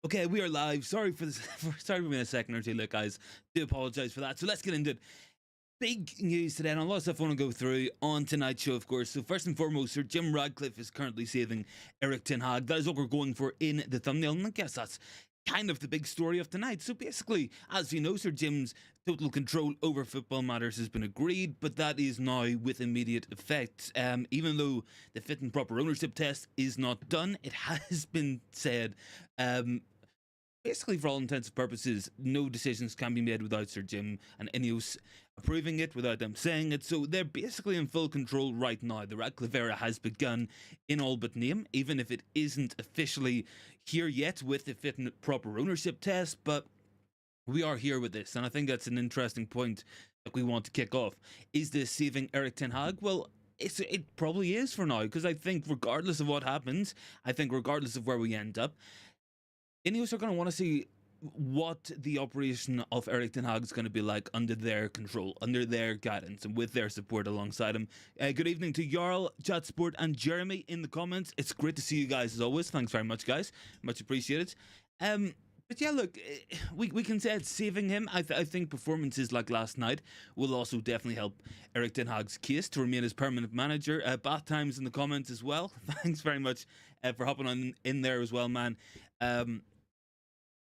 Okay, we are live. Sorry for this. Sorry for being a second or two. Look, guys, do apologize for that. So let's get into it. Big news today, and a lot of stuff I want to go through on tonight's show, of course. So first and foremost, Sir Jim Ratcliffe is currently saving Erik Ten Hag. That is what we're going for in the thumbnail, and I guess that's kind of the big story of tonight. So basically, as you know, Sir Jim's total control over football matters has been agreed, but that is now with immediate effect. Even though the fit and proper ownership test is not done, it has been said basically, for all intents and purposes, no decisions can be made without Sir Jim and INEOS approving it, without them saying it. So they're basically in full control right now. The Ratcliffe era has begun in all but name, even if it isn't officially here yet with the fit and proper ownership test. But we are here with this, and I think that's an interesting point that we want to kick off. Is this saving Erik Ten Hag? Well, it probably is for now, because I think regardless of what happens, I think regardless of where we end up, INEOS are going to want to see what the operation of Erik Ten Hag is going to be like under their control, under their guidance, and with their support alongside him. Good evening to Jarl, Chatsport, and Jeremy in the comments. It's great to see you guys as always. Thanks very much, guys. Much appreciated. But yeah, look, we can say it's saving him. I think performances like last night will also definitely help Erik Ten Hag's case to remain as permanent manager. Bath Times in the comments as well. Thanks very much for hopping on in there as well, man.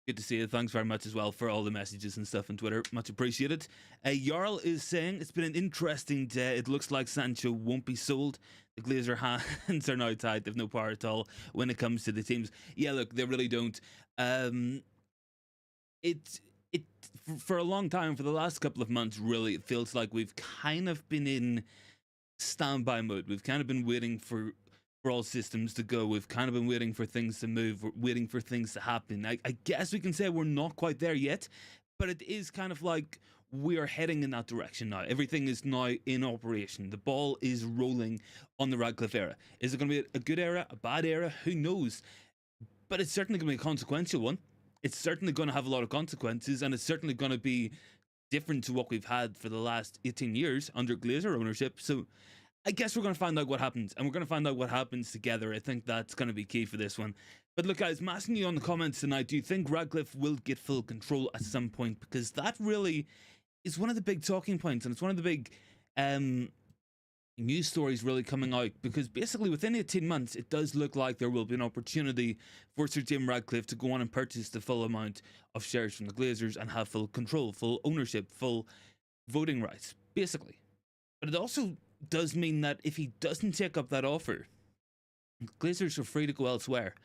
Good to see you. Thanks very much as well for all the messages and stuff on Twitter. Much appreciated. Jarl is saying, it's been an interesting day. It looks like Sancho won't be sold. The Glazer hands are now tied. They've no power at all when it comes to the teams. Yeah, look, they really don't. For a long time, for the last couple of months, really, it feels like we've kind of been in standby mode. We've kind of been waiting for all systems to go. We've kind of been waiting for things to move. We're waiting for things to happen. I guess we can say we're not quite there yet, but it is kind of like we are heading in that direction now. Everything is now in operation. The ball is rolling on the Ratcliffe era. Is it going to be a good era, a bad era? Who knows? But it's certainly going to be a consequential one. It's certainly going to have a lot of consequences, and it's certainly going to be different to what we've had for the last 18 years under Glazer ownership. So I guess we're going to find out what happens, and we're going to find out what happens together. I think that's going to be key for this one. But look, guys, I'm asking you on the comments tonight, do you think Ratcliffe will get full control at some point? Because that really is one of the big talking points, and it's one of the big news stories really coming out, because basically within 18 months, it does look like there will be an opportunity for Sir Jim Ratcliffe to go on and purchase the full amount of shares from the Glazers and have full control, full ownership, full voting rights, basically. But it also does mean that if he doesn't take up that offer, Glazers are free to go elsewhere,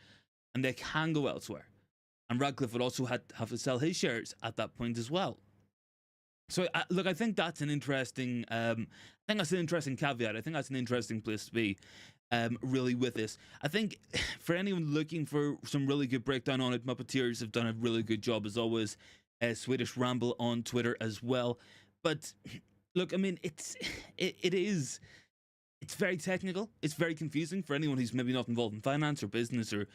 and they can go elsewhere. And Ratcliffe would also have to sell his shares at that point as well. So look, I think that's an interesting. I think that's an interesting caveat. I think that's an interesting place to be, really, with this. I think for anyone looking for some really good breakdown on it, Muppeteers have done a really good job as always. Swedish Ramble on Twitter as well, but. Look, I mean, it's very technical. It's very confusing for anyone who's maybe not involved in finance or business or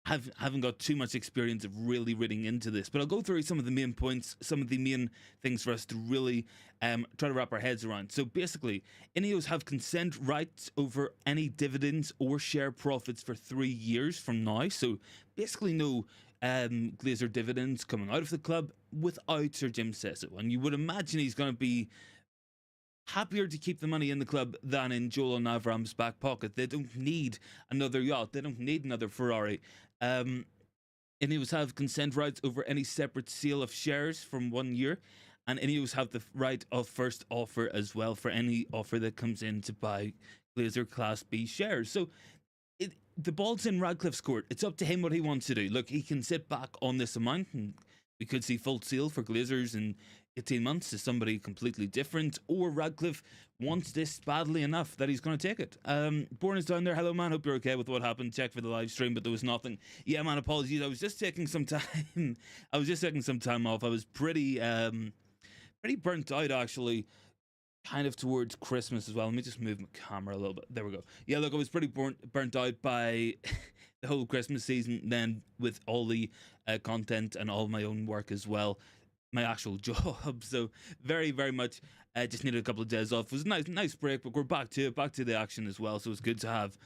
haven't got too much experience of really reading into this. But I'll go through some of the main points, some of the main things for us to really try to wrap our heads around. So basically, INEOS have consent rights over any dividends or share profits for 3 years from now. So basically no Glazer dividends coming out of the club without Sir Jim says so. And you would imagine he's going to be happier to keep the money in the club than in Joel and Avram's back pocket. They don't need another yacht. They don't need another Ferrari. INEOS have consent rights over any separate sale of shares from 1 year. And INEOS have the right of first offer as well for any offer that comes in to buy Glazer Class B shares. So the ball's in Ratcliffe's court. It's up to him what he wants to do. Look, he can sit back on this amount, and we could see full sale for Glazers in 18 months to somebody completely different, or Ratcliffe wants this badly enough that he's going to take it. Born is down there. Hello, man. Hope you're okay with what happened. Check for the live stream, but there was nothing. Yeah, man. Apologies. I was just taking some time. I was just taking some time off. I was pretty burnt out, actually. Kind of towards Christmas as well. Let me just move my camera a little bit. There we go. Yeah, look, I was pretty burnt out by the whole Christmas season, then with all the content and all my own work as well, my actual job. So very, very much just needed a couple of days off. It was a nice break, but we're back to the action as well. So it's good to have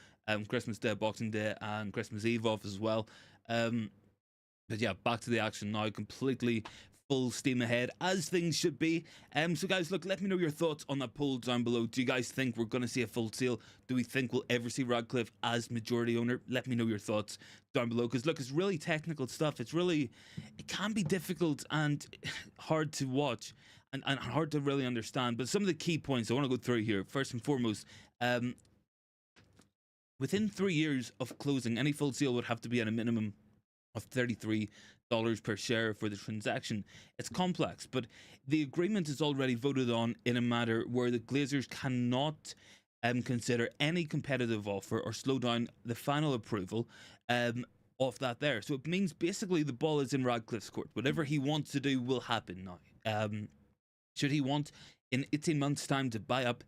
Christmas Day, Boxing Day, and Christmas Eve off as well. But yeah, back to the action now, completely full steam ahead, as things should be. So guys, look, let me know your thoughts on that poll down below. Do you guys think we're going to see a full sale? Do we think we'll ever see Ratcliffe as majority owner? Let me know your thoughts down below, because look, it's really technical stuff. It can be difficult and hard to watch and hard to really understand. But some of the key points I want to go through here, first and foremost, within 3 years of closing, any full sale would have to be at a minimum of $33 per share for the transaction. It's complex, but the agreement is already voted on in a matter where the Glazers cannot consider any competitive offer or slow down the final approval of that there. So it means basically the ball is in Ratcliffe's court. Whatever he wants to do will happen now. Should he want in 18 months' time to buy up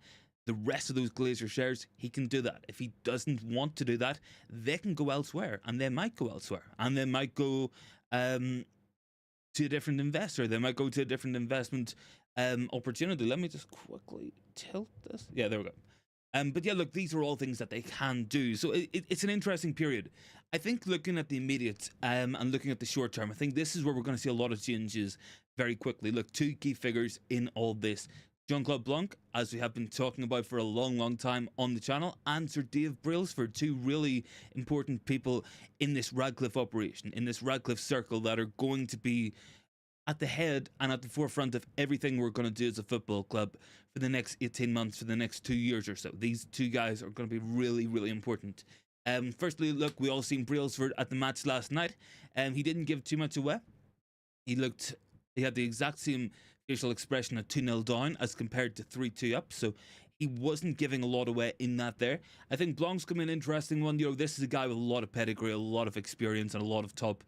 the rest of those Glazer shares, he can do that. If he doesn't want to do that, they can go elsewhere, and they might go elsewhere, and they might go to a different investor. They might go to a different investment opportunity. Let me just quickly tilt this. Yeah, there we go. But yeah, look, these are all things that they can do. So it's an interesting period. I think looking at the immediate and looking at the short term, I think this is where we're going to see a lot of changes very quickly. Look, two key figures in all this. Jean-Claude Blanc, as we have been talking about for a long time on the channel, and Sir Dave Brailsford, two really important people in this Ratcliffe operation, in this Ratcliffe circle, that are going to be at the head and at the forefront of everything we're going to do as a football club for the next 18 months, for the next 2 years or so. These two guys are going to be really important. Firstly, look, we all seen Brailsford at the match last night. He didn't give too much away. He had the exact same facial expression at 2-0 down as compared to 3-2 up, so he wasn't giving a lot away in that there. I think Blanc's come in an interesting one. You know, this is a guy with a lot of pedigree, a lot of experience, and a lot of top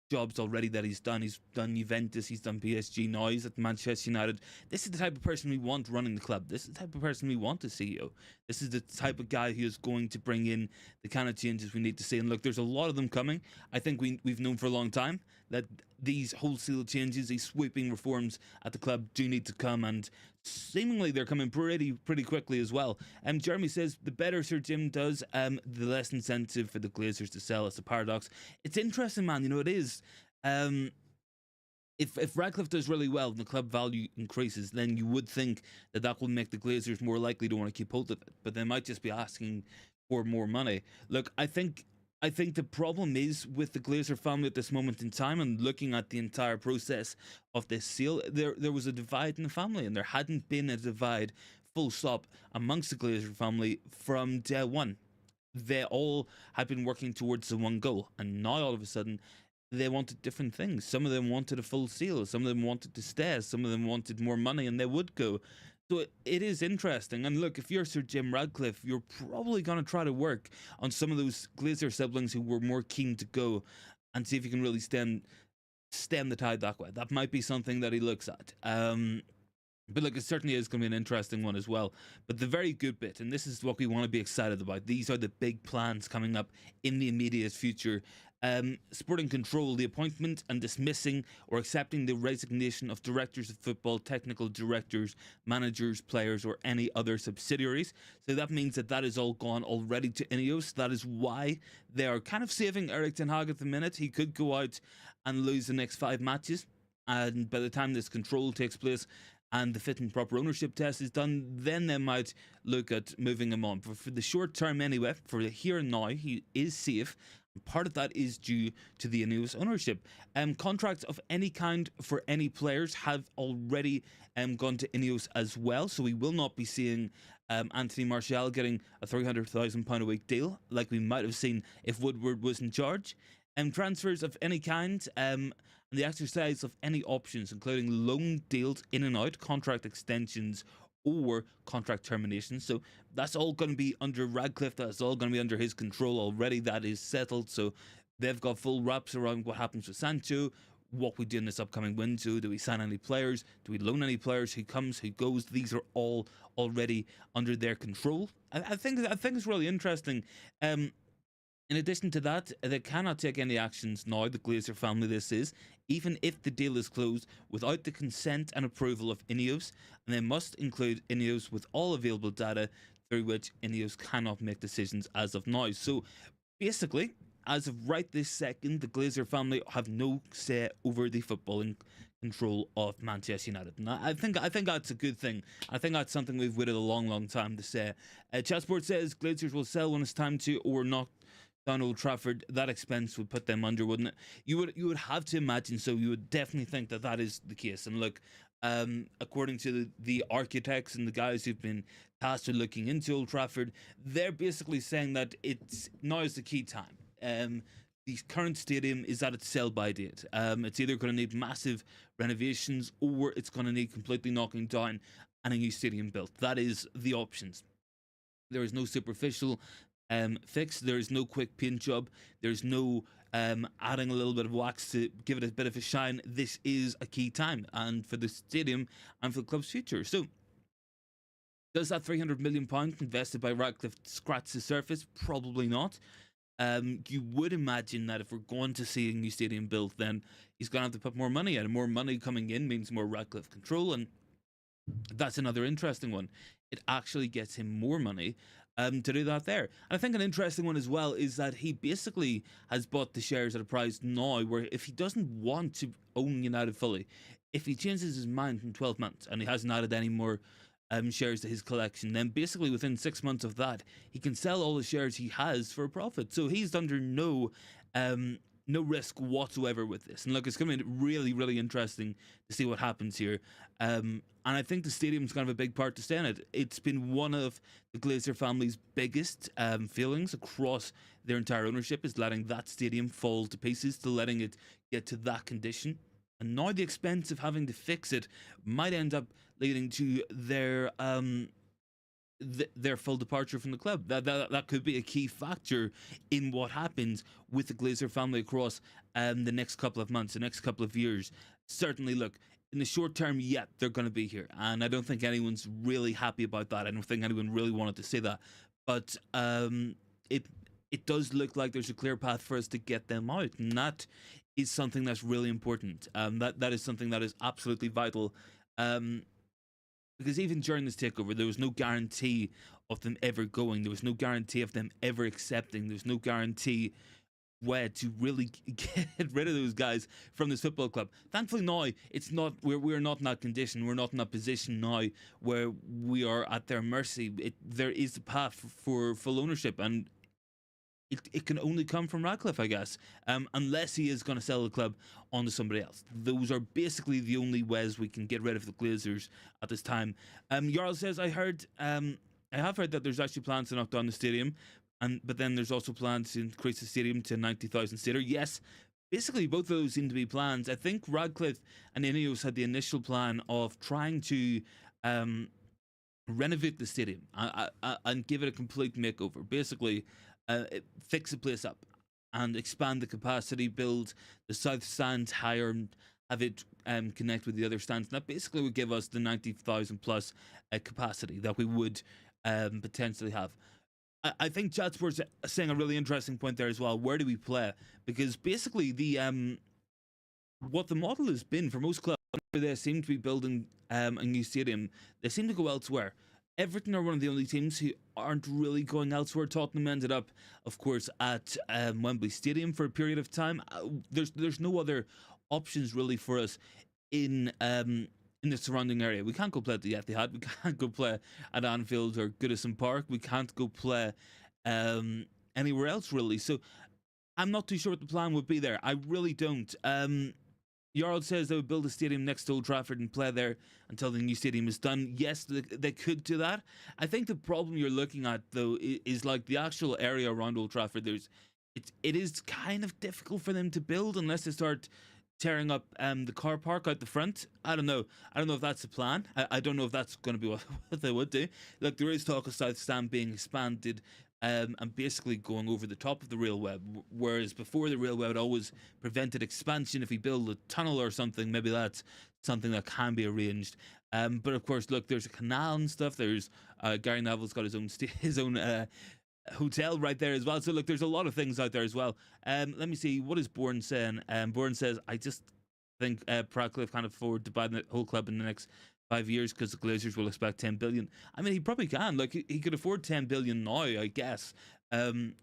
jobs already that he's done. He's done Juventus, he's done PSG, now he's at Manchester United. This is the type of person we want running the club. This is the type of person we want to see. This is the type of guy who is going to bring in the kind of changes we need to see. And look, there's a lot of them coming. I think we've known for a long time that these wholesale changes, these sweeping reforms at the club do need to come, and seemingly they're coming pretty quickly as well. Jeremy says the better Sir Jim does, the less incentive for the Glazers to sell. It's a paradox. It's interesting, man. You know, it is. If Ratcliffe does really well and the club value increases, then you would think that will make the Glazers more likely to want to keep hold of it. But they might just be asking for more money. Look, I think the problem is with the Glazer family at this moment in time, and looking at the entire process of this sale, there was a divide in the family, and there hadn't been a divide full stop amongst the Glazer family from day one. They all had been working towards the one goal, and now all of a sudden they wanted different things. Some of them wanted a full sale, some of them wanted to stay, some of them wanted more money, and they would go. So it is interesting. And look, if you're Sir Jim Ratcliffe, you're probably going to try to work on some of those Glazer siblings who were more keen to go, and see if you can really stem the tide that way. That might be something that he looks at. But look, it certainly is going to be an interesting one as well. But the very good bit, and this is what we want to be excited about, these are the big plans coming up in the immediate future. Sporting Control, the appointment and dismissing or accepting the resignation of directors of football, technical directors, managers, players, or any other subsidiaries. So that means that is all gone already to INEOS. That is why they are kind of saving Erik Ten Hag at the minute. He could go out and lose the next 5 matches, and by the time this control takes place and the fit and proper ownership test is done, then they might look at moving him on. But for the short term anyway, for the here and now, he is safe. Part of that is due to the INEOS ownership. Contracts of any kind for any players have already gone to INEOS as well, so we will not be seeing Anthony Martial getting a £300,000 a week deal like we might have seen if Woodward was in charge. Transfers of any kind, and the exercise of any options, including loan deals in and out, contract extensions, or contract terminations. So that's all going to be under Ratcliffe. That's all going to be under his control already. That is settled. So they've got full wraps around what happens with Sancho, what we do in this upcoming window. Do we sign any players? Do we loan any players? Who comes? Who goes? These are all already under their control. I think it's really interesting. In addition to that, they cannot take any actions now, the Glazer family this is, even if the deal is closed, without the consent and approval of INEOS, and they must include INEOS with all available data through which INEOS cannot make decisions as of now. So basically, as of right this second, the Glazer family have no say over the footballing control of Manchester United. And I think that's a good thing. I think that's something we've waited a long time to say. Chatsport says Glazers will sell when it's time to, or not down Old Trafford. That expense would put them under, wouldn't it? You would have to imagine so. You would definitely think that that is the case. And look, according to the architects and the guys who've been tasked with looking into Old Trafford, they're basically saying that now is the key time. The current stadium is at its sell-by date. It's either going to need massive renovations or it's going to need completely knocking down and a new stadium built. That is the options. There is no superficial fix. There is no quick paint job. There's no adding a little bit of wax to give it a bit of a shine. This is a key time, and for the stadium and for the club's future. So, does that £300 million invested by Ratcliffe scratch the surface? Probably not. You would imagine that if we're going to see a new stadium built, then he's going to have to put more money in. And more money coming in means more Ratcliffe control, and that's another interesting one. It actually gets him more money to do that there. And I think an interesting one as well is that he basically has bought the shares at a price now where if he doesn't want to own United fully, if he changes his mind in 12 months and he hasn't added any more shares to his collection, then basically within 6 months of that, he can sell all the shares he has for a profit. So he's under no risk whatsoever with this. And look, it's going to be really interesting to see what happens here. And I think the stadium's going to have a big part to stay in it. It's been one of the Glazer family's biggest failings across their entire ownership, is letting that stadium fall to pieces, to letting it get to that condition. And now the expense of having to fix it might end up leading to their full departure from the club. That could be a key factor in what happens with the Glazer family across the next couple of months, the next couple of years. Certainly, look, in the short term, yeah, they're going to be here, and I don't think anyone's really happy about that. I don't think anyone really wanted to say that, but it does look like there's a clear path for us to get them out, and that is something that's really important. That is something that is absolutely vital. Because even during this takeover, there was no guarantee of them ever going. There was no guarantee of them ever accepting. There was no guarantee where to really get rid of those guys from this football club. Thankfully now, it's not. We're not in that condition. We're not in that position now where we are at their mercy. There is a path for full ownership, and it can only come from Ratcliffe, I guess, unless he is going to sell the club on to somebody else. Those are basically the only ways we can get rid of the Glazers at this time. Jarl says, I have heard that there's actually plans to knock down the stadium, but then there's also plans to increase the stadium to 90,000 seater. Yes, basically both of those seem to be plans. I think Ratcliffe and INEOS had the initial plan of trying to renovate the stadium and give it a complete makeover. Basically, fix the place up and expand the capacity, build the south stands higher, and have it connect with the other stands. And that basically would give us the 90,000 plus capacity that we would potentially have. I think Chatsport's saying a really interesting point there as well. Where do we play? Because basically what the model has been for most clubs, they seem to be building a new stadium, they seem to go elsewhere. Everton are one of the only teams who aren't really going elsewhere. Tottenham ended up, of course, at Wembley Stadium for a period of time. There's no other options really for us in the surrounding area. We can't go play at the Etihad. We can't go play at Anfield or Goodison Park. We can't go play anywhere else really. So I'm not too sure what the plan would be there. I really don't. Jarl says they would build a stadium next to Old Trafford and play there until the new stadium is done. Yes, they could do that. I think the problem you're looking at, though, is like the actual area around Old Trafford. It is kind of difficult for them to build unless they start tearing up the car park out the front. I don't know if that's the plan. I don't know if that's going to be what they would do. Look, there is talk of South Stand being expanded and basically going over the top of the rail web, whereas before the rail web had always prevented expansion. If we build a tunnel or something, maybe that's something that can be arranged. But of course, look, there's a canal and stuff. There's Gary Neville's got his own hotel right there as well. So look, there's a lot of things out there as well. Let me see, what is Bourne saying? Bourne says, I just think Ratcliffe can't afford to buy the whole club in the next 5 years because the Glazers will expect 10 billion. I mean, he probably can. Like, he could afford 10 billion now, I guess. And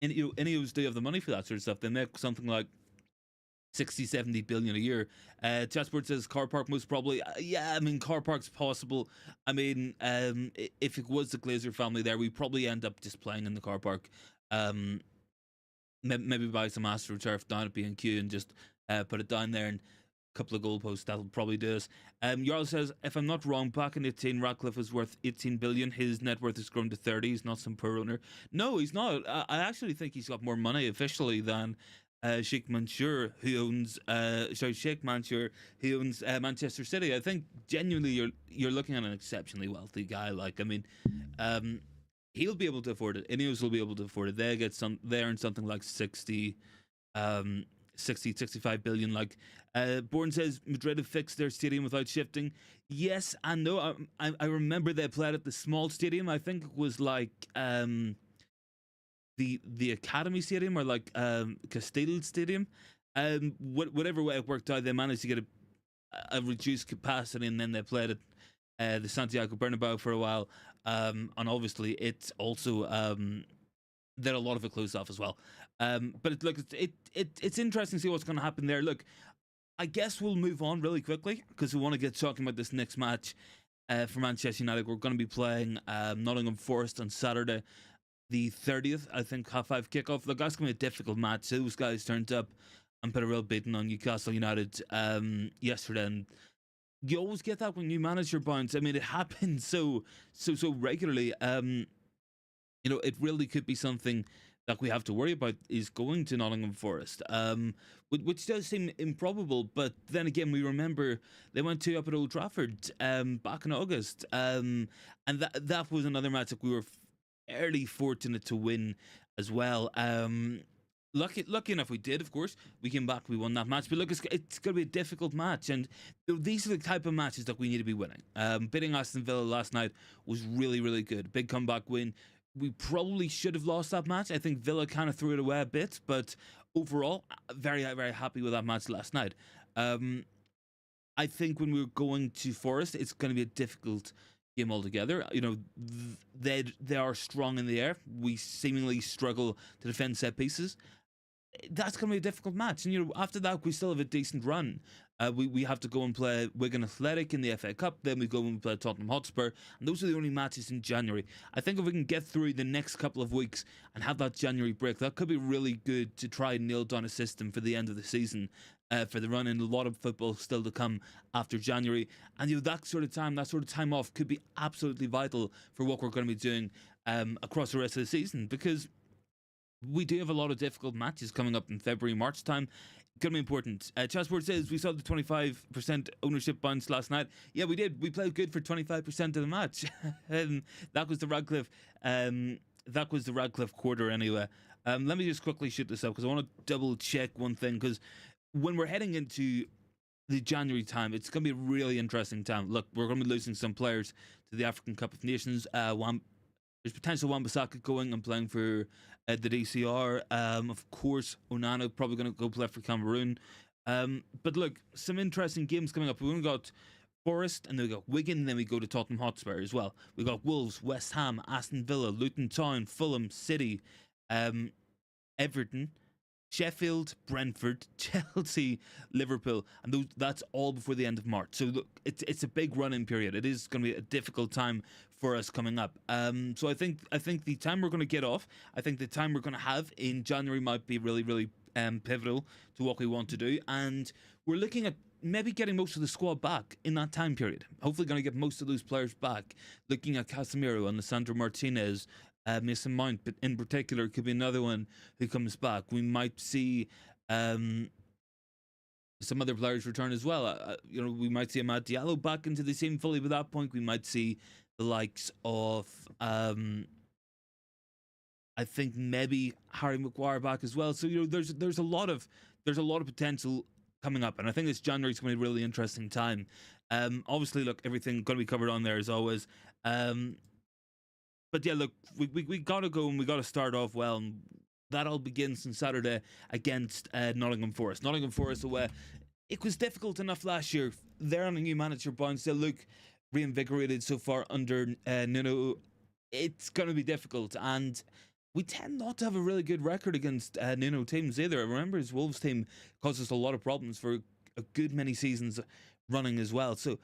INEOS do have the money for that sort of stuff. They make something like 60, 70 billion a year. Chatsport says car park most probably. Yeah, I mean, car park's possible. I mean, if it was the Glazer family there, we probably end up just playing in the car park. Maybe buy some AstroTurf down at B&Q and just put it down there and a couple of goalposts. That'll probably do us. Jarl says, if I'm not wrong, back in 18, Ratcliffe was worth 18 billion. His net worth has grown to 30. He's not some poor owner. No, he's not. I actually think he's got more money officially than Sheikh Mansour, who owns Sheikh Mansour, who owns Manchester City. I think genuinely you're looking at an exceptionally wealthy guy. Like, I mean, he'll be able to afford it. INEOS will be able to afford it. They earn something like 60, 65 billion. Like, Bourne says Madrid have fixed their stadium without shifting. Yes and no. I remember they played at the small stadium. I think it was like the Academy Stadium or like Castile Stadium. Whatever way it worked out, they managed to get a reduced capacity, and then they played at the Santiago Bernabeu for a while. And obviously, it's also that a lot of it closed off as well. But it's interesting to see what's going to happen there. Look, I guess we'll move on really quickly because we want to get talking about this next match for Manchester United. We're going to be playing Nottingham Forest on Saturday, the 30th, I think, 5:30 kickoff. Look, that's going to be a difficult match. Those guys turned up and put a real beating on Newcastle United yesterday, and you always get that when you manage your bounce. I mean, it happens so regularly. It really could be something that we have to worry about, is going to Nottingham Forest, which does seem improbable. But then again, we remember they went 2 up at Old Trafford back in August, and that was another match that we were fairly fortunate to win as well. Lucky enough we did, of course. We came back, we won that match. But look, it's going to be a difficult match, and these are the type of matches that we need to be winning. Beating Aston Villa last night was really, really good. Big comeback win. We probably should have lost that match. I think Villa kind of threw it away a bit, but overall, very, very happy with that match last night. I think when we're going to Forest, it's going to be a difficult game altogether. They are strong in the air. We seemingly struggle to defend set pieces. That's going to be a difficult match. And after that, we still have a decent run. We have to go and play Wigan Athletic in the FA Cup. Then we go and play Tottenham Hotspur. And those are the only matches in January. I think if we can get through the next couple of weeks and have that January break, that could be really good to try and nail down a system for the end of the season. For the run, and a lot of football still to come after January. And that sort of time off could be absolutely vital for what we're going to be doing across the rest of the season, because we do have a lot of difficult matches coming up in February, March time. Going to be important. Chasport says we saw the 25% ownership bounce last night. Yeah, we did. We played good for 25% of the match. That was the Radcliffe. That was the Radcliffe quarter anyway. Let me just quickly shoot this up because I want to double check one thing, because when we're heading into the January time, it's going to be a really interesting time. Look, we're going to be losing some players to the African Cup of Nations. There's potential Wan-Bissaka going and playing for the DCR. Of course, Onana probably going to go play for Cameroon. But look, some interesting games coming up. We've got Forest, and then we got Wigan, and then we go to Tottenham Hotspur as well. We got Wolves, West Ham, Aston Villa, Luton Town, Fulham, City, Everton, Sheffield, Brentford, Chelsea, Liverpool, and that's all before the end of March. So look, it's a big run-in period. It is going to be a difficult time for us coming up. So I think the time we're going to get off, I think the time we're going to have in January might be really, really pivotal to what we want to do. And we're looking at maybe getting most of the squad back in that time period. Hopefully going to get most of those players back. Looking at Casemiro and Lisandro Martinez, Mason Mount, but in particular, could be another one who comes back. We might see some other players return as well. We might see Amad Diallo back into the team fully by that point. We might see the likes of, I think maybe Harry Maguire back as well. So there's a lot of potential coming up, and I think this January is going to be a really interesting time. Obviously, look, everything going to be covered on there as always. But yeah, look, we got to go and we got to start off well. And that all begins on Saturday against Nottingham Forest. Nottingham Forest away. it was difficult enough last year. They're on a new manager bounce. They look reinvigorated so far under Nuno. It's going to be difficult, and we tend not to have a really good record against Nuno teams either. I remember his Wolves team caused us a lot of problems for a good many seasons running as well. So,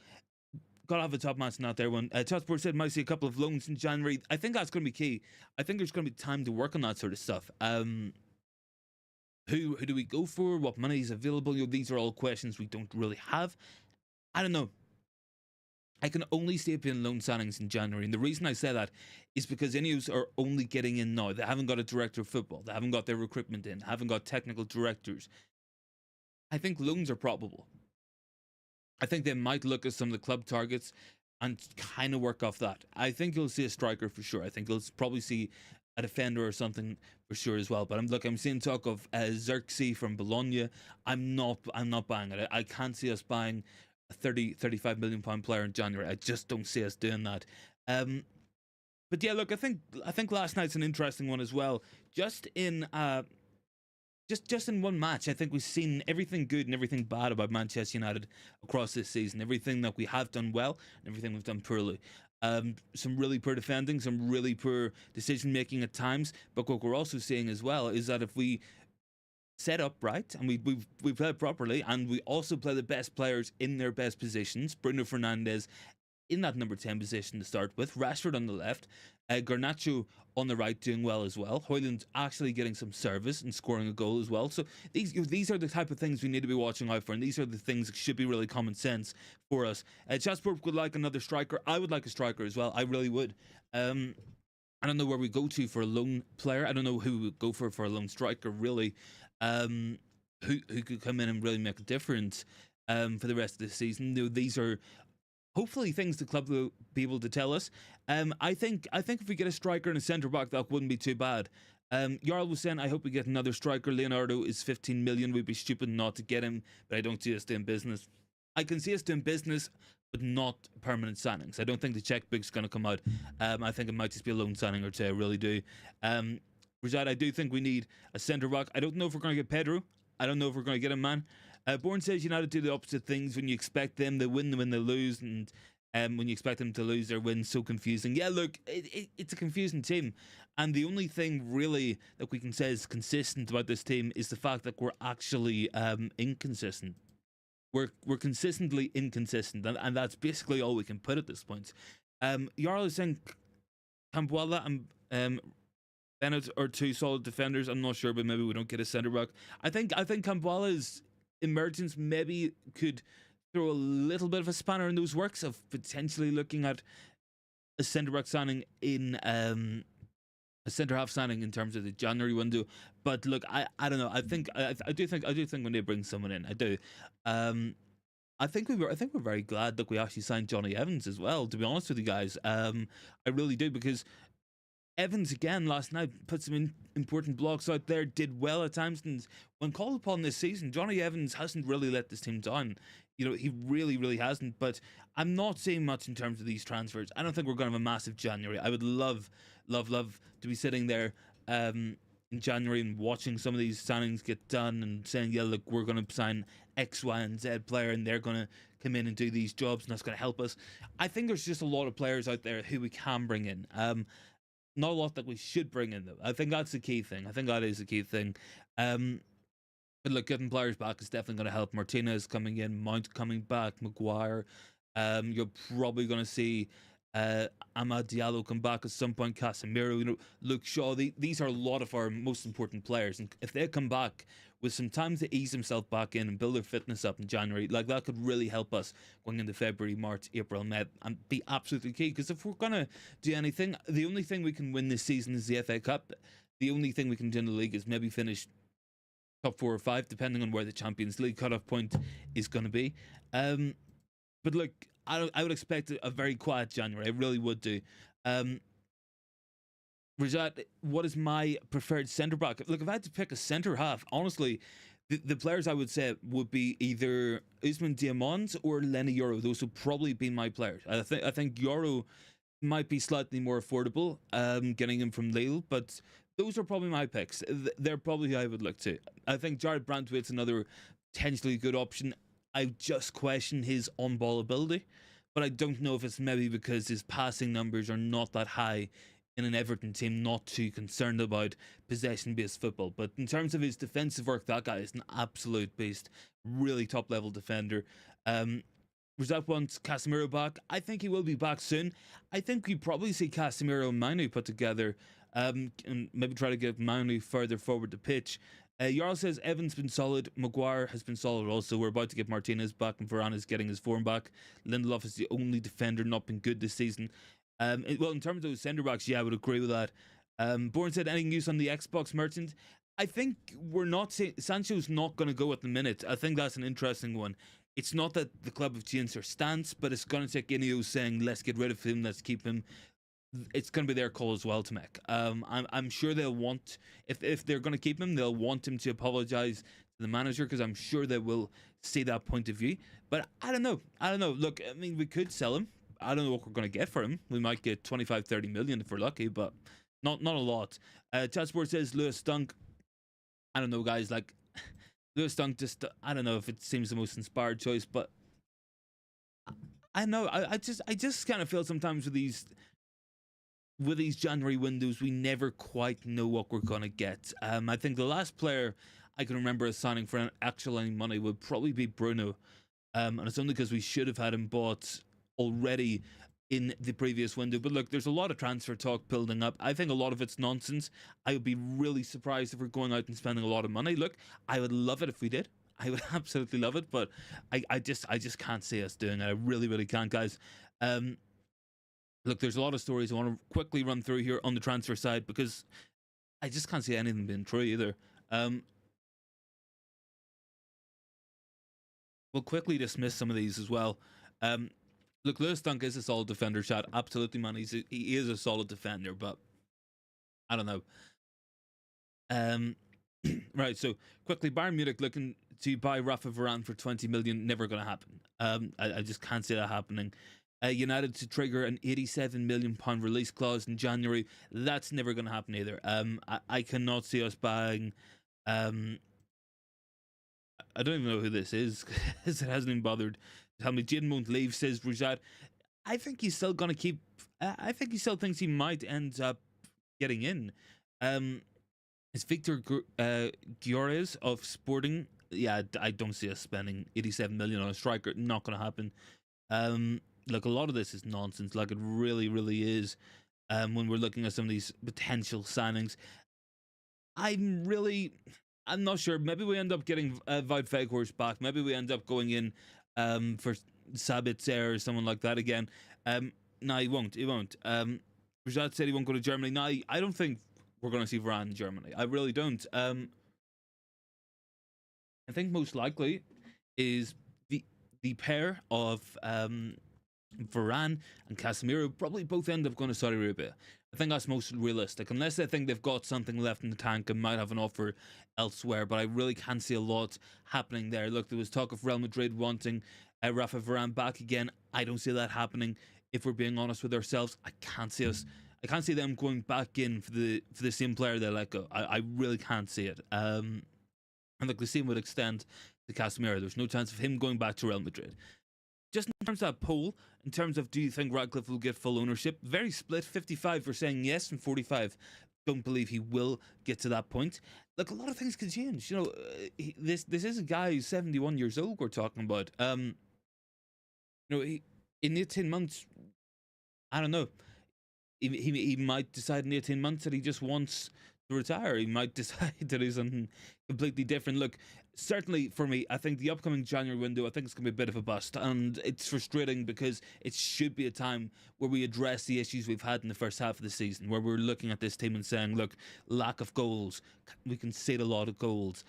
gotta have a top match not there one. Chatsport said might see a couple of loans in January. I think that's going to be key. I think there's going to be time to work on that sort of stuff. Who do we go for? What money is available? These are all questions we don't really have. I don't know. I can only see it being loan signings in January. And the reason I say that is because INEOS are only getting in now. They haven't got a director of football. They haven't got their recruitment in. Haven't got technical directors. I think loans are probable. I think they might look at some of the club targets and kind of work off that. I think you'll see a striker for sure. I think you'll probably see a defender or something for sure as well. But I'm seeing talk of Xerxes from Bologna. I'm not buying it. I can't see us buying a 35 million pound player in January. I just don't see us doing that. But yeah, look, I think last night's an interesting one as well. Just in one match, I think we've seen everything good and everything bad about Manchester United across this season. Everything that we have done well and everything we've done poorly. Some really poor defending, some really poor decision making at times. But what we're also seeing as well is that if we set up right and we play properly and we also play the best players in their best positions, Bruno Fernandes in that number 10 position to start with, Rashford on the left, Garnacho on the right doing well as well, Højlund actually getting some service and scoring a goal as well. So these are the type of things we need to be watching out for, and these are the things that should be really common sense for us. Chatsport would like another striker. I would like a striker as well. I really would. I don't know where we go to for a lone player. I don't know who we would go for a lone striker really. Who could come in and really make a difference for the rest of the season. These are hopefully things the club will be able to tell us. I think if we get a striker and a centre back, that wouldn't be too bad. Jarl was saying, I hope we get another striker. Leonardo is 15 million. We'd be stupid not to get him, but I don't see us doing business. I can see us doing business, but not permanent signings. I don't think the checkbook's going to come out. I think it might just be a loan signing or two. I really do. Rajad, I do think we need a centre back. I don't know if we're going to get Pedro. I don't know if we're going to get a man. Bourne says United do the opposite things. When you expect them, they win when they lose, and when you expect them to lose, their wins so confusing. Yeah, look, it's a confusing team, and the only thing really that we can say is consistent about this team is the fact that we're actually inconsistent. We're consistently inconsistent, and that's basically all we can put at this point. Jarl is saying Campuala and Bennett are two solid defenders. I'm not sure, but maybe we don't get a centre back. I think Campuala's emergence maybe could throw a little bit of a spanner in those works of potentially looking at a centre back signing in a centre half signing in terms of the January window. But look, I don't know. I do think when they bring someone in, I do. I think we're very glad that we actually signed Johnny Evans as well. To be honest with you guys, I really do, because Evans again last night put some important blocks out there, did well at times, and when called upon this season, Johnny Evans hasn't really let this team down. He really hasn't. But I'm not seeing much in terms of these transfers. I don't think we're going to have a massive January. I would love to be sitting there in January and watching some of these signings get done and saying, yeah, look, we're going to sign X, Y, and Z player, and they're going to come in and do these jobs, and that's going to help us. I think there's just a lot of players out there who we can bring in. Not a lot that we should bring in, though. I think that's the key thing. I think that is the key thing. But look, getting players back is definitely going to help. Martinez coming in, Mount coming back, Maguire. You're probably going to see Amad Diallo come back at some point, Casemiro, Luke Shaw. These are a lot of our most important players, and if they come back with some time to ease themselves back in and build their fitness up in January, like that could really help us going into February, March, April, May, and be absolutely key. Because if we're gonna do anything, the only thing we can win this season is the FA Cup. The only thing we can do in the league is maybe finish top 4 or 5, depending on where the Champions League cutoff point is going to be. But look, I would expect a very quiet January. I really would do. Rajat, what is my preferred centre back? Look, if I had to pick a centre half, honestly, the players I would say would be either Ousmane Diamond or Lenny Yoro. Those would probably be my players. I think Yoro might be slightly more affordable, getting him from Lille, but those are probably my picks. They're probably who I would look to. I think Jared Brantwaite's another potentially good option. I just question his on-ball ability, but I don't know if it's maybe because his passing numbers are not that high in an Everton team, not too concerned about possession-based football. But in terms of his defensive work, that guy is an absolute beast. Really top-level defender. Rosette wants Casemiro back. I think he will be back soon. I think we probably see Casemiro and Manu put together, and maybe try to get Manu further forward the pitch. Jarl says Evan's been solid. Maguire has been solid also. We're about to get Martinez back, and Varane is getting his form back. Lindelof is the only defender not been good this season. Well, in terms of those centre backs, yeah, I would agree with that. Bourne said, any news on the Xbox merchant? I think we're not saying Sancho's not going to go at the minute. I think that's an interesting one. It's not that the club have changed their stance, but it's going to take INEOS saying, let's get rid of him, let's keep him. It's going to be their call as well to make. I'm sure they'll want, if they're going to keep him, they'll want him to apologise to the manager, because I'm sure they will see that point of view. But I don't know. Look, I mean, we could sell him. I don't know what we're going to get for him. We might get 25-30 million if we're lucky, but not a lot. Chatsport says Lewis Dunk. I don't know, guys. Like, Lewis Dunk just, I don't know if it seems the most inspired choice, but I know. I just kind of feel sometimes with these January windows, we never quite know what we're gonna get. I think the last player I can remember us signing for actual any money would probably be Bruno, and it's only because we should have had him bought already in the previous window. But look, there's a lot of transfer talk building up. I think a lot of it's nonsense. I would be really surprised if we're going out and spending a lot of money. Look, I would love it if we did. I would absolutely love it, but I just can't see us doing it. I really can't, guys. Look, there's a lot of stories I want to quickly run through here on the transfer side, because I just can't see anything being true either. We'll quickly dismiss some of these as well. Look, Lewis Dunk is a solid defender, Chad. Absolutely, man. He is a solid defender, but I don't know. Right, so quickly, Bayern Munich looking to buy Rafa Varane for 20 million. Never going to happen. I just can't see that happening. United to trigger an £87 million release clause in January. That's never going to happen either. I cannot see us buying. I don't even know who this is, because it hasn't even bothered to tell me. Jaden won't leave, says Rujat. I think he's still going to keep. I think he still thinks he might end up getting in. It's Victor Gyorez of Sporting. Yeah, I don't see us spending 87 million on a striker. Not going to happen. Look, a lot of this is nonsense. Like, it really is. When we're looking at some of these potential signings, I'm not sure. Maybe we end up getting Wout Weghorst back. Maybe we end up going in for Sabitzer or someone like that again. No, he won't. Rajat said he won't go to Germany. No, I don't think we're going to see Varane in Germany. I really don't. I think most likely is the pair of Varane and Casemiro probably both end up going to Saudi Arabia. I think that's most realistic, unless they think they've got something left in the tank and might have an offer elsewhere. But I really can't see a lot happening there. Look, there was talk of Real Madrid wanting Rafa Varane back again. I don't see that happening. If we're being honest with ourselves, I can't see them going back in for the same player they let go. I really can't see it. And look, the same would extend to Casemiro. There's no chance of him going back to Real Madrid. Just in terms of that poll, in terms of do you think Ratcliffe will get full ownership, very split. 55 for saying yes, and 45 don't believe he will get to that point. Look, a lot of things can change. You know, this is a guy who's 71 years old we're talking about. You know, in 18 months, I don't know. He might decide in 18 months that he just wants to retire. He might decide to do something completely different. Look, certainly for me, I think the upcoming January window, I think it's going to be a bit of a bust. And it's frustrating because it should be a time where we address the issues we've had in the first half of the season, where we're looking at this team and saying, look, lack of goals. We concede a lot of goals.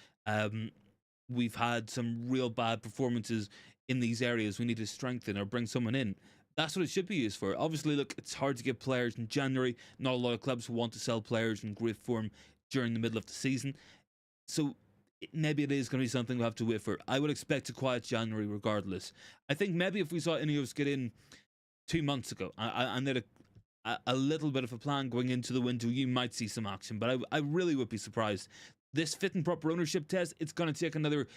We've had some real bad performances in these areas. We need to strengthen or bring someone in. That's what it should be used for. Obviously, look, it's hard to get players in January. Not a lot of clubs want to sell players in great form during the middle of the season. So maybe it is going to be something we'll have to wait for. I would expect a quiet January regardless. I think maybe if we saw INEOS get in 2 months ago and they had a little bit of a plan going into the window, you might see some action. But I really would be surprised. This fit and proper ownership test, it's going to take another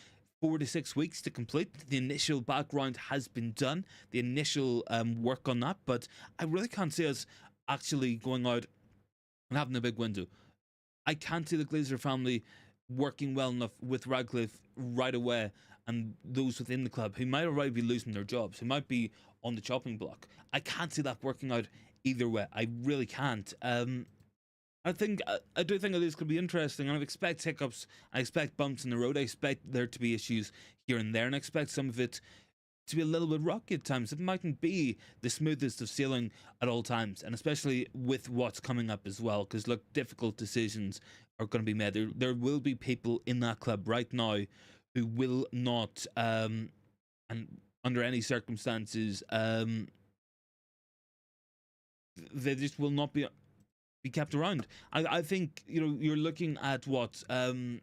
4 to 6 weeks to complete. The initial background has been done, the initial work on that, but I really can't see us actually going out and having a big window. I can't see the Glazer family working well enough with Ratcliffe right away, and those within the club who might already be losing their jobs, who might be on the chopping block. I can't see that working out either way. I really can't. I do think that this could be interesting, and I expect hiccups. I expect bumps in the road. I expect there to be issues here and there, and I expect some of it to be a little bit rocky at times. It mightn't be the smoothest of sailing at all times, and especially with what's coming up as well. Because look, difficult decisions are going to be made. There will be people in that club right now who will not, and under any circumstances, they just will not be kept around. I think you're looking at what John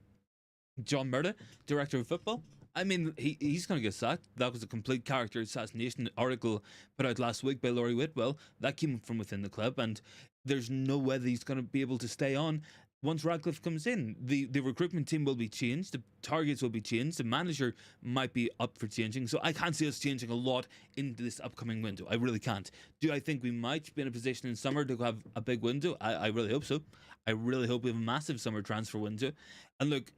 Murda, director of football. I mean, he's going to get sacked. That was a complete character assassination article put out last week by Laurie Whitwell. That came from within the club, and there's no way that he's going to be able to stay on once Ratcliffe comes in. The recruitment team will be changed. The targets will be changed. The manager might be up for changing. So I can't see us changing a lot in this upcoming window. I really can't. Do I think we might be in a position in summer to have a big window? I really hope so. I really hope we have a massive summer transfer window. And look,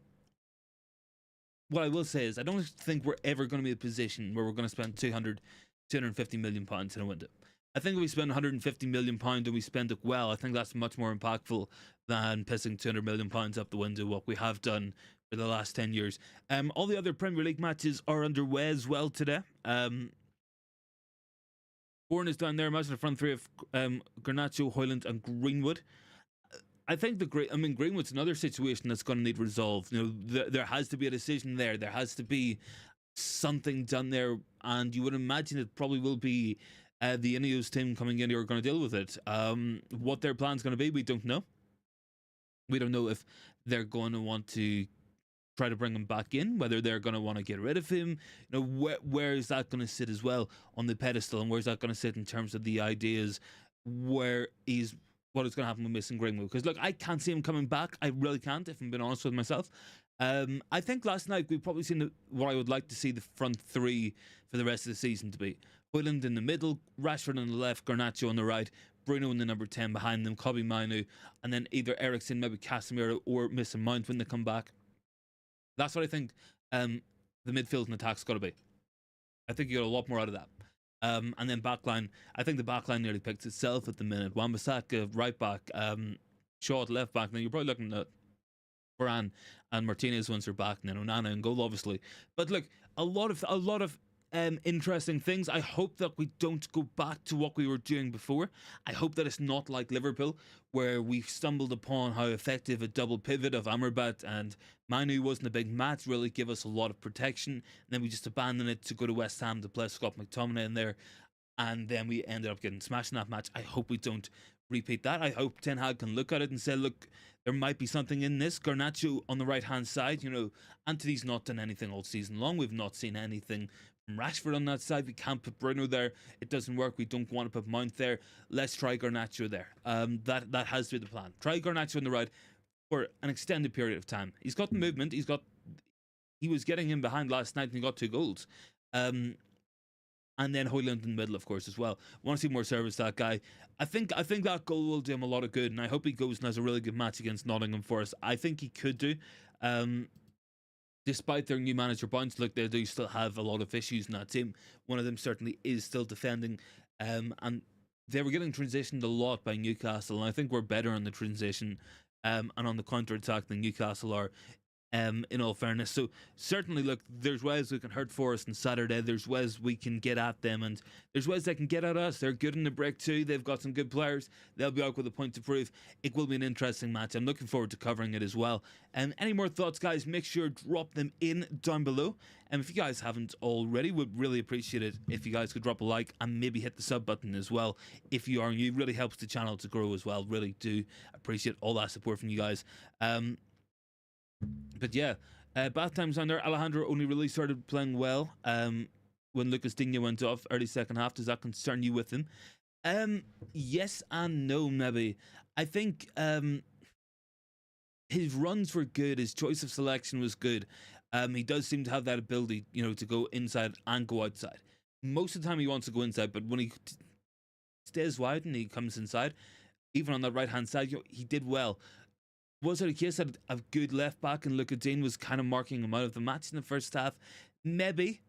what I will say is I don't think we're ever going to be in a position where we're going to spend 250 million pounds in a window. I think if we spend 150 million pounds and we spend it well, I think that's much more impactful than pissing 200 million pounds up the window, what we have done for the last 10 years. All the other Premier League matches are underway as well today. Bourne is down there. Imagine a front three of Garnacho, Hoyland and Greenwood. I think Greenwood's another situation that's going to need resolve. There has to be a decision there. There has to be something done there, and you would imagine it probably will be the INEOS team coming in who are going to deal with it. What their plan's going to be, we don't know. We don't know if they're going to want to try to bring him back in, whether they're going to want to get rid of him. Where is that going to sit as well on the pedestal, and where's that going to sit in terms of the ideas? What is going to happen with missing Greenwood? Because look, I can't see him coming back. I really can't, if I'm being honest with myself. I think last night we've probably seen what I would like to see the front three for the rest of the season to be. Hoyland in the middle, Rashford on the left, Garnacho on the right, Bruno in the number 10 behind them, Kobbie Mainoo, and then either Eriksen, maybe Casemiro, or Mason Mount when they come back. That's what I think the midfield and attack's got to be. I think you got a lot more out of that. And then backline, I think the backline nearly picks itself at the minute. Wan-Bissaka right back, Shaw at left back. Now you're probably looking at Varane and Martinez once they're back, and then Onana and goal, obviously. But look, a lot of interesting things. I hope that we don't go back to what we were doing before. I hope that it's not like Liverpool, where we stumbled upon how effective a double pivot of Amrabat and Manu wasn't a big match, really give us a lot of protection, and then we just abandoned it to go to West Ham to play Scott McTominay in there, and then we ended up getting smashed in that match. I hope we don't repeat that. I hope Ten Hag can look at it and say, look, there might be something in this. Garnacho on the right hand side, Antony's not done anything all season long. We've not seen anything from Rashford on that side. We can't put Bruno there. It doesn't work. We don't want to put Mount there. Let's try Garnacho there. That has to be the plan. Try Garnacho on the right for an extended period of time. He's got the movement. He was getting him behind last night and he got 2 goals. And then Hoyland in the middle, of course, as well. Want to see more service, that guy. I think that goal will do him a lot of good, and I hope he goes and has a really good match against Nottingham Forest. I think he could do. Despite their new manager bounce, look, they do still have a lot of issues in that team. One of them certainly is still defending, and they were getting transitioned a lot by Newcastle, and I think we're better on the transition and on the counter-attack than Newcastle are. In all fairness, so certainly, look, there's ways we can hurt Forest on Saturday. There's ways we can get at them, and there's ways they can get at us. They're good in the break too. They've got some good players. They'll be out with a point to prove. It will be an interesting match. I'm looking forward to covering it as well. Any more thoughts, guys? Make sure to drop them in down below. And if you guys haven't already, would really appreciate it if you guys could drop a like and maybe hit the sub button as well. If you are new, it really helps the channel to grow as well. Really do appreciate all that support from you guys. But yeah, bath time's on there. Alejandro only really started playing well when Lucas Digne went off early second half. Does that concern you with him? Yes and no, maybe. I think his runs were good. His choice of selection was good. He does seem to have that ability, to go inside and go outside. Most of the time he wants to go inside, but when he stays wide and he comes inside, even on that right hand side, he did well. Was it a case that a good left back and Luka Dean was kind of marking him out of the match in the first half? Maybe.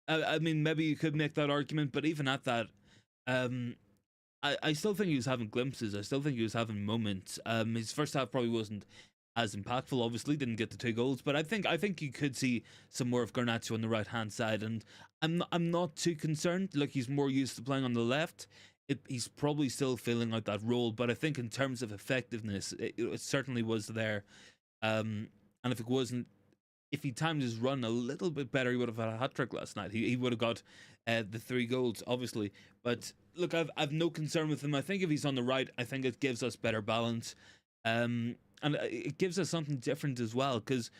I mean, maybe you could make that argument, but even at that, I still think he was having glimpses. I still think he was having moments. His first half probably wasn't as impactful. Obviously, didn't get the 2 goals, but I think you could see some more of Garnacho on the right hand side, and I'm not too concerned. Look, he's more used to playing on the left. He's probably still filling out that role, but I think in terms of effectiveness, it certainly was there. And if it wasn't, if he timed his run a little bit better, he would have had a hat-trick last night. He would have got the 3 goals, obviously. But look, I've no concern with him. I think if he's on the right, I think it gives us better balance. And it gives us something different as well, because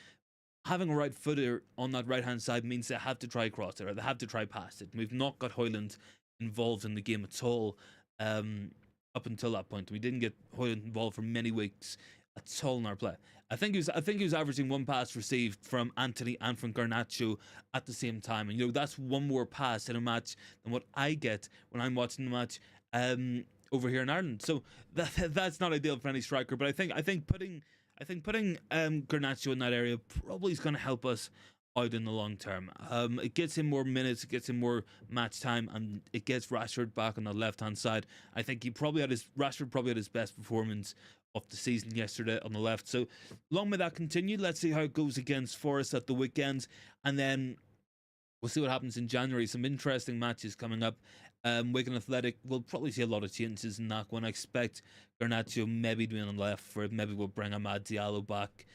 having a right footer on that right-hand side means they have to try cross it, or they have to try past it. We've not got Højlund involved in the game at all up until that point. We didn't get Højlund involved for many weeks at all in our play. I think he was averaging 1 pass received from Antony and from Garnacho at the same time, and that's 1 more pass in a match than what I get when I'm watching the match over here in Ireland. So that's not ideal for any striker. But I think putting Garnacho in that area probably is going to help us out in the long term. It gets him more minutes, it gets him more match time, and it gets Rashford back on the left hand side. I think Rashford probably had his best performance of the season yesterday on the left. So long may that continue. Let's see how it goes against Forest at the weekend, and then we'll see what happens in January. Some interesting matches coming up. Wigan Athletic, we'll probably see a lot of changes in that one. I expect Garnacho maybe doing on the left for it. Maybe we'll bring Amad Diallo back.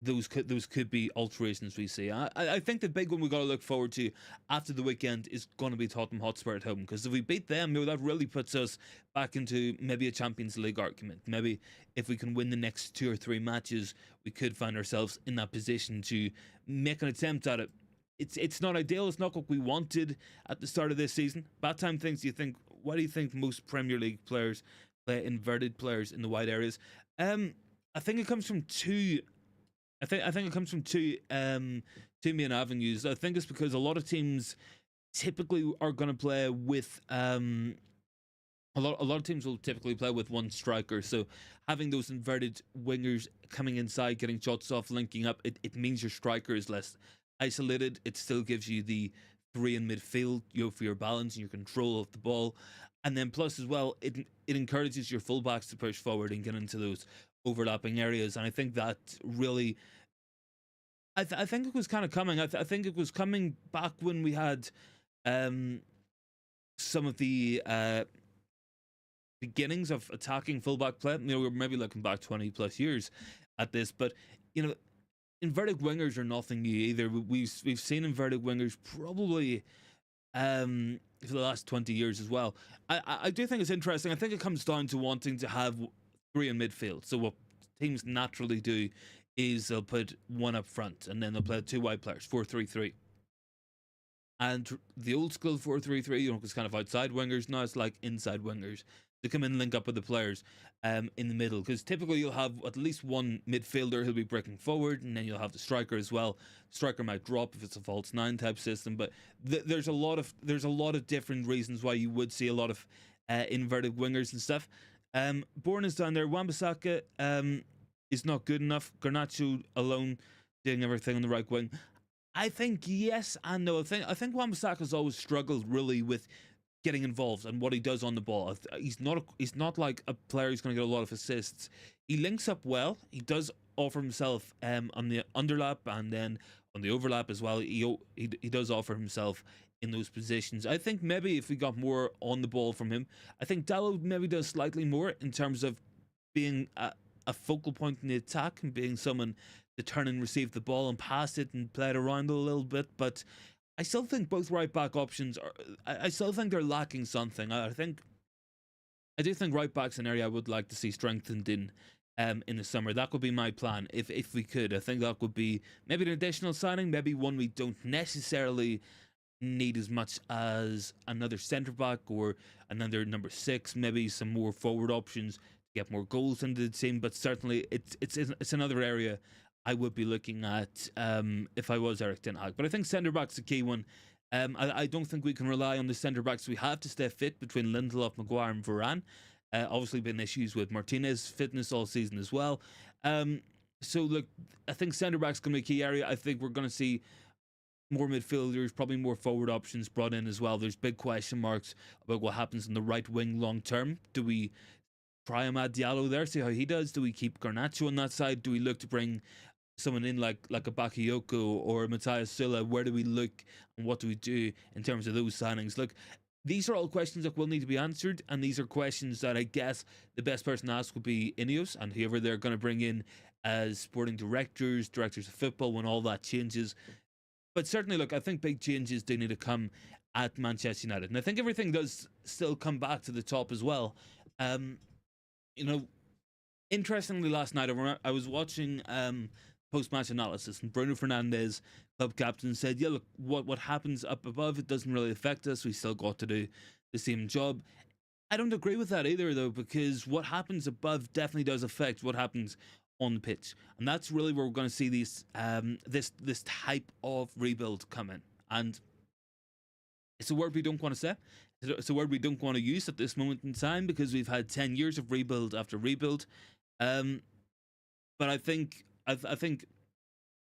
Those could be alterations we see. I think the big one we got to look forward to after the weekend is going to be Tottenham Hotspur at home, because if we beat them, that really puts us back into maybe a Champions League argument. Maybe if we can win the next 2 or 3 matches, we could find ourselves in that position to make an attempt at it. It's not ideal. It's not what we wanted at the start of this season. Bad time things. Why do you think most Premier League players play inverted players in the wide areas? I think it comes from two. I think it comes from two main avenues. I think it's because a lot of teams typically are going to play with a lot of teams will typically play with 1 striker. So having those inverted wingers coming inside, getting shots off, linking up, it means your striker is less isolated. It still gives you the 3 in midfield, for your balance and your control of the ball, and then plus as well, it encourages your fullbacks to push forward and get into those overlapping areas. And I think that really, I think it was kind of coming. I think it was coming back when we had some of the beginnings of attacking fullback play. We're maybe looking back 20 plus years at this, but inverted wingers are nothing new either. We've seen inverted wingers probably for the last 20 years as well. I do think it's interesting. I think it comes down to wanting to have 3 in midfield. So what teams naturally do is they'll put 1 up front, and then they'll play 2 wide players, 4-3-3. And the old school 4-3-3, it's kind of outside wingers. Now it's like inside wingers to come in and link up with the players in the middle. Because typically you'll have at least 1 midfielder who'll be breaking forward, and then you'll have the striker as well. Striker might drop if it's a false 9 type system, but there's a lot of different reasons why you would see a lot of inverted wingers and stuff. Bourne is down there. Wan-Bissaka is not good enough. Garnacho alone doing everything on the right wing. I think yes and no. I think Wan-Bissaka's always struggled really with getting involved and what he does on the ball. He's not like a player who's going to get a lot of assists. He links up well. He does offer himself on the underlap and then on the overlap as well. He does offer himself in those positions. I think maybe if we got more on the ball from him, I think Dalot maybe does slightly more in terms of being a focal point in the attack and being someone to turn and receive the ball and pass it and play it around a little bit. But I still think both right back options are. I still think they're lacking something. I do think right back's an area I would like to see strengthened in the summer. That would be my plan if we could. I think that would be maybe an additional signing, maybe one we don't necessarily need as much as another centre back or another number 6. Maybe some more forward options to get more goals into the team. But certainly it's another area I would be looking at if I was Erik Ten Hag. But I think centre back's a key one. I don't think we can rely on the centre backs we have to stay fit between Lindelof, Maguire, and Varane. Obviously, been issues with Martinez fitness all season as well. So look, I think centre back's going to be a key area. I think we're going to see more midfielders, probably more forward options brought in as well. There's big question marks about what happens in the right wing long term. Do we try Amad Diallo there, see how he does? Do we keep Garnacho on that side? Do we look to bring someone in like a Bakayoko or Matthias Silla? Where do we look and what do we do in terms of those signings? Look, these are all questions that will need to be answered, and these are questions that I guess the best person to ask would be INEOS and whoever they're going to bring in as sporting directors, directors of football when all that changes. But certainly, look, I think big changes do need to come at Manchester United. And I think everything does still come back to the top as well. You know, interestingly, last night I was watching post-match analysis, and Bruno Fernandes, club captain, said, yeah, look, what happens up above, it doesn't really affect us. We still got to do the same job. I don't agree with that either, though, because what happens above definitely does affect what happens on the pitch, and that's really where we're going to see these this type of rebuild come in. And it's a word we don't want to say. It's a word we don't want to use at this moment in time because we've had 10 years of rebuild after rebuild. But I think a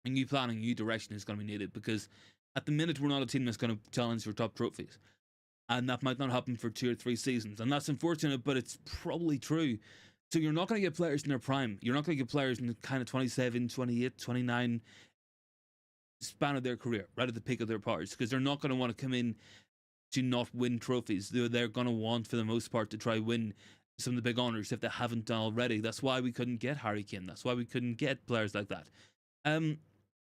new plan, a new direction is going to be needed because at the minute we're not a team that's going to challenge for top trophies, and that might not happen for 2 or 3 seasons, and that's unfortunate, but it's probably true. So you're not going to get players in their prime. You're not going to get players in the kind of 27, 28, 29 span of their career, right at the peak of their powers, because they're not going to want to come in to not win trophies. They're going to want, for the most part, to try win some of the big honours if they haven't done already. That's why we couldn't get Harry Kane. That's why we couldn't get players like that.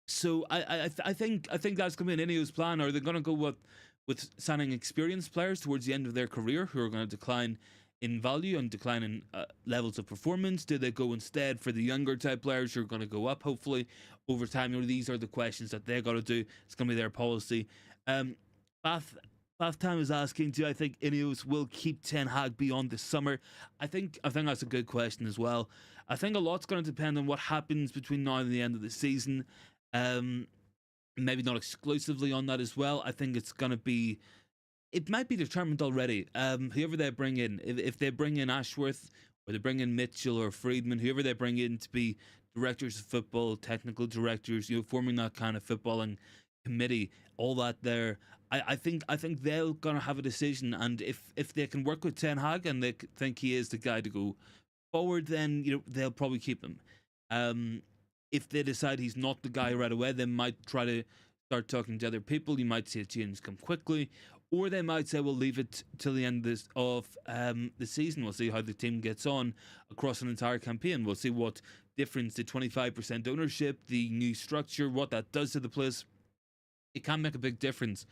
So I think that's going to be an INEOS plan. Are they going to go with signing experienced players towards the end of their career who are going to decline in value and decline in levels of performance? Do they go instead for the younger type players who are going to go up hopefully over time? You know, these are the questions that they're going to do. It's going to be their policy. Bath Time is asking, do I think INEOS will keep Ten Hag beyond the summer? I think that's a good question as well. I think a lot's going to depend on what happens between now and the end of the season. Maybe not exclusively on that as well. I think it's going to be, it might be determined already. Whoever they bring in, if they bring in Ashworth or they bring in Mitchell or Friedman, whoever they bring in to be directors of football, technical directors, you know, forming that kind of footballing committee, all that there. I think they're gonna have a decision, and if they can work with Ten Hag and they think he is the guy to go forward, then you know they'll probably keep him. If they decide he's not the guy right away, they might try to start talking to other people. You might see a change come quickly, or they might say we'll leave it till the end of the season. We'll see how the team gets on across an entire campaign. We'll see what difference the 25% ownership, the new structure, what that does to the place. It can make a big difference.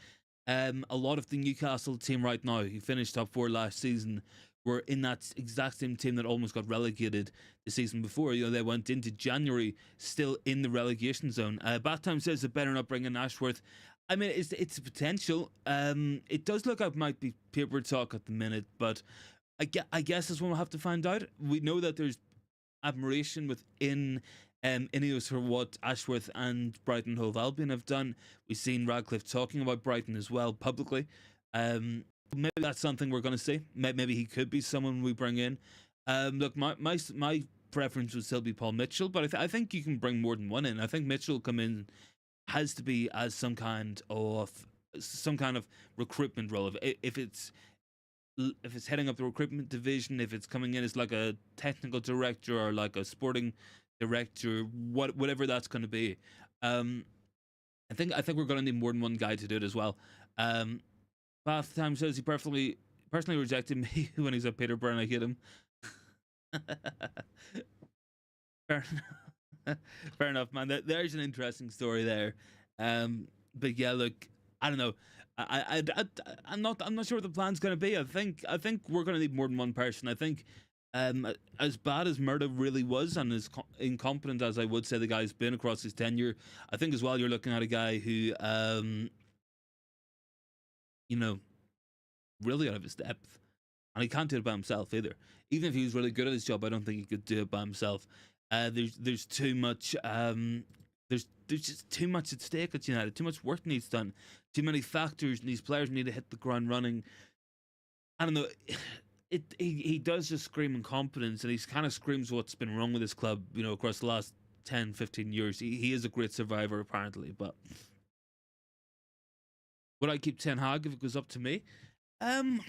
A lot of the Newcastle team right now, who finished top 4 last season, were in that exact same team that almost got relegated the season before. You know, they went into January still in the relegation zone. Bath Time says they better not bring in Ashworth. I mean, it's a potential. It does look like it might be paper talk at the minute, but I guess that's when we'll have to find out. We know that there's admiration within INEOS for what Ashworth and Brighton Hove Albion have done. We've seen Ratcliffe talking about Brighton as well publicly. Maybe that's something we're going to see. Maybe he could be someone we bring in. Look, my preference would still be Paul Mitchell, but I think you can bring more than one in. I think Mitchell come in has to be as some kind of recruitment role. If it's heading up the recruitment division, if it's coming in as like a technical director or like a sporting director, whatever that's going to be. I think we're going to need more than one guy to do it as well. Bath Time says he personally rejected me when he's at Peterborough and I hit him. Fair enough, man. There's an interesting story there. But yeah, look, I don't know. I'm not sure what the plan's going to be. I think we're going to need more than one person. I think as bad as Murdo really was and as incompetent as I would say the guy's been across his tenure, I think as well you're looking at a guy who you know, really out of his depth. And he can't do it by himself either. Even if he was really good at his job, I don't think he could do it by himself. There's too much. There's just too much at stake at United. Too much work needs done. Too many factors, and these players need to hit the ground running. I don't know. He does just scream incompetence, and he kind of screams what's been wrong with his club, across the last 10, 15 years. He is a great survivor, apparently, but would I keep Ten Hag if it goes up to me? Um,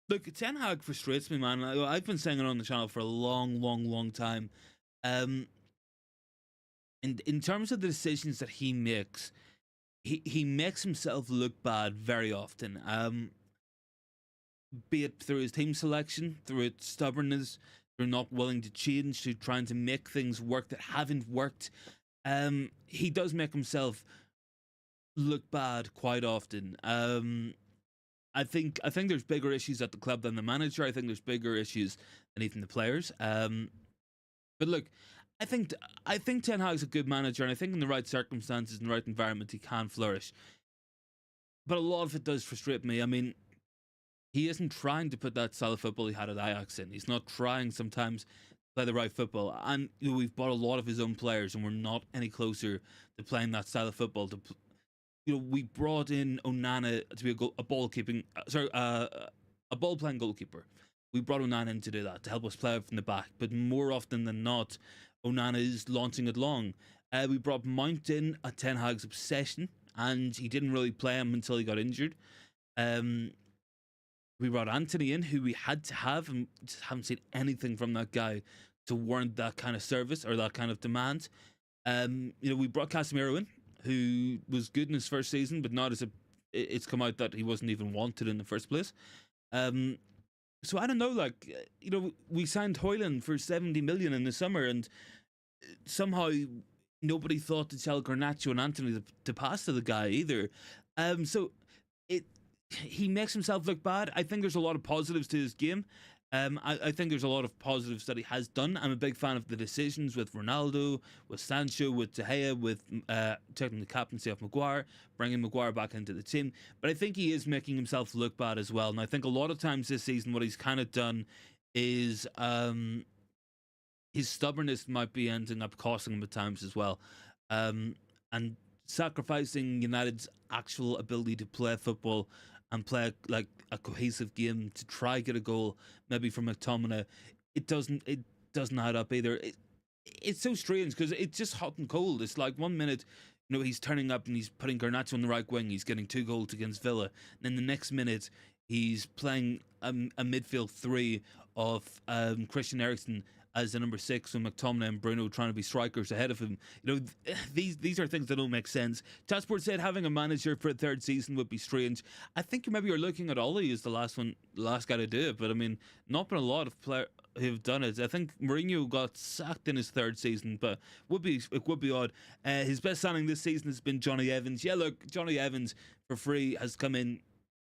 Look, Ten Hag frustrates me, man. I've been saying it on the channel for a long, long, long time. Um, in terms of the decisions that he makes, he makes himself look bad very often. Be it through his team selection, through its stubbornness, through not willing to change, through trying to make things work that haven't worked. He does make himself look bad quite often. I think there's bigger issues at the club than the manager. I think there's bigger issues than even the players. But look, I think Ten Hag's a good manager, and I think in the right circumstances and the right environment he can flourish. But a lot of it does frustrate me. I mean, he isn't trying to put that style of football he had at Ajax in. He's not trying sometimes to play the right football. And we've bought a lot of his own players, and we're not any closer to playing that style of football. We brought in Onana to be a ball playing goalkeeper. We brought Onana in to do that, to help us play out from the back. But more often than not, Onana is launching it long. We brought Mount in at Ten Hag's obsession, and he didn't really play him until he got injured. We brought Anthony in, who we had to have, and just haven't seen anything from that guy to warrant that kind of service or that kind of demand. We brought Casemiro in, who was good in his first season, but not as it's come out that he wasn't even wanted in the first place. So I don't know, we signed Højlund for 70 million in the summer, and somehow nobody thought to tell Garnacho and Anthony to pass to the guy either. So he makes himself look bad. I think there's a lot of positives to his game. I think there's a lot of positives that he has done. I'm a big fan of the decisions with Ronaldo, with Sancho, with De Gea, with taking the captaincy of Maguire, bringing Maguire back into the team. But I think he is making himself look bad as well. And I think a lot of times this season, what he's kind of done is his stubbornness might be ending up costing him at times as well. And sacrificing United's actual ability to play football and play like a cohesive game to try get a goal, maybe from McTominay, it doesn't add up either. It's so strange because it's just hot and cold. It's like 1 minute, he's turning up and he's putting Garnacho on the right wing. He's getting 2 goals against Villa. And then the next minute, he's playing a midfield three of Christian Eriksen as the number 6, and McTominay and Bruno trying to be strikers ahead of him. These are things that don't make sense. Tasport said having a manager for a third season would be strange. I think maybe you're looking at Ollie as the last guy to do it, but I mean, not been a lot of players who've done it. I think Mourinho got sacked in his third season, but it would be odd. His best signing this season has been Johnny Evans. Yeah, look, Johnny Evans for free has come in,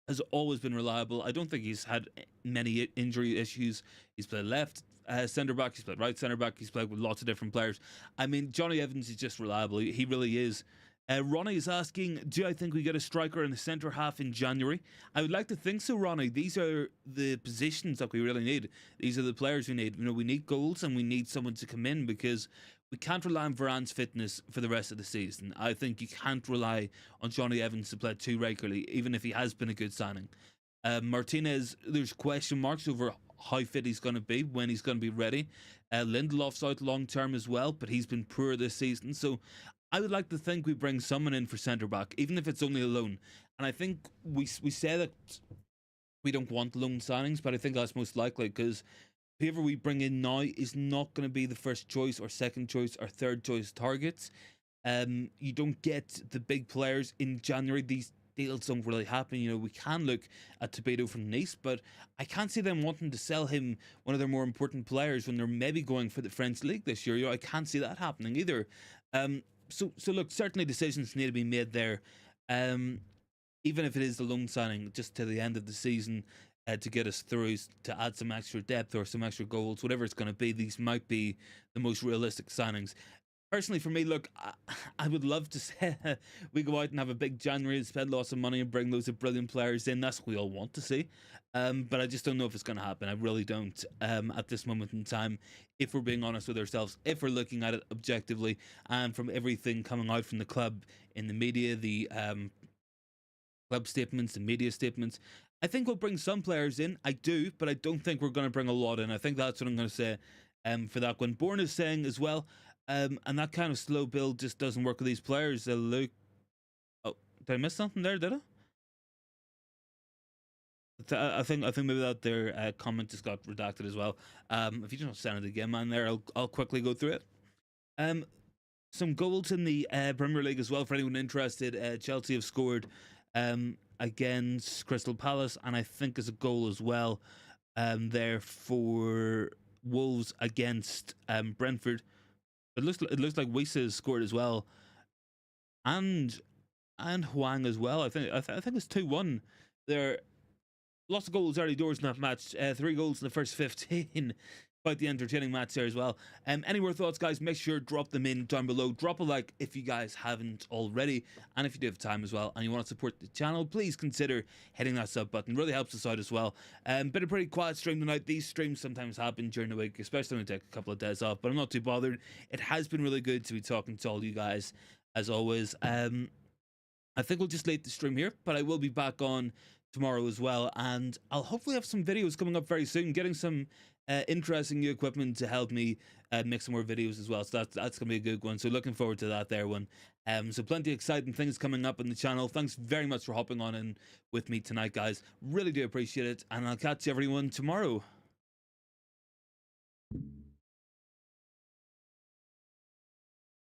has always been reliable. I don't think he's had many injury issues. He's played left centre back, he's played right centre back, he's played with lots of different players. I mean, Johnny Evans is just reliable. He really is. Ronnie is asking, do I think we get a striker in the centre half in January? I would like to think so, Ronnie. These are the positions that we really need. These are the players we need. We need goals and we need someone to come in, because we can't rely on Varane's fitness for the rest of the season. I think you can't rely on Johnny Evans to play too regularly, even if he has been a good signing. Martinez, there's question marks over how fit he's going to be, when he's going to be ready. Lindelof's out long term as well, but he's been poor this season. So I would like to think we bring someone in for centre back, even if it's only a loan. And I think we say that we don't want loan signings, but I think that's most likely, because whoever we bring in now is not going to be the first choice or second choice or third choice targets. You don't get the big players in January. These deals don't really happen. We can look at Tobato from Nice, but I can't see them wanting to sell him one of their more important players when they're maybe going for the French league this year. I can't see that happening either. So look, certainly decisions need to be made there. Even if it is the loan signing just to the end of the season, to get us through, to add some extra depth or some extra goals, whatever it's going to be, these might be the most realistic signings. Personally, for me, look, I would love to say we go out and have a big January, spend lots of money, and bring loads of brilliant players in. That's what we all want to see. But I just don't know if it's going to happen. I really don't at this moment in time. If we're being honest with ourselves, if we're looking at it objectively, and from everything coming out from the club in the media, the club statements, the media statements, I think we'll bring some players in. I do, but I don't think we're going to bring a lot in. I think that's what I'm going to say for that one. Bourne is saying as well, and that kind of slow build just doesn't work with these players. Luke, oh, did I miss something there? Did I? I think maybe that their comment just got redacted as well. If you just send it again, man, there I'll quickly go through it. Some goals in the Premier League as well for anyone interested. Chelsea have scored against Crystal Palace, and I think there's a goal as well there for Wolves against Brentford. It looks like Wisa has scored as well, and Huang as well. I think it's 2-1. There lots of goals early doors in that match. 3 goals in the first 15. Quite the entertaining match there as well. Any more thoughts, guys? Make sure drop them in down below. Drop a like if you guys haven't already, and if you do have time as well and you want to support the channel, please consider hitting that sub button. Really helps us out as well. Been a pretty quiet stream tonight. These streams sometimes happen during the week, especially when I take a couple of days off, but I'm not too bothered. It has been really good to be talking to all you guys as always. I think we'll just leave the stream here, but I will be back on tomorrow as well, and I'll hopefully have some videos coming up very soon, getting some interesting new equipment to help me make some more videos as well. So that's gonna be a good one. So looking forward to that there one. So plenty of exciting things coming up on the channel. Thanks very much for hopping on in with me tonight, guys. Really do appreciate it, and I'll catch everyone tomorrow.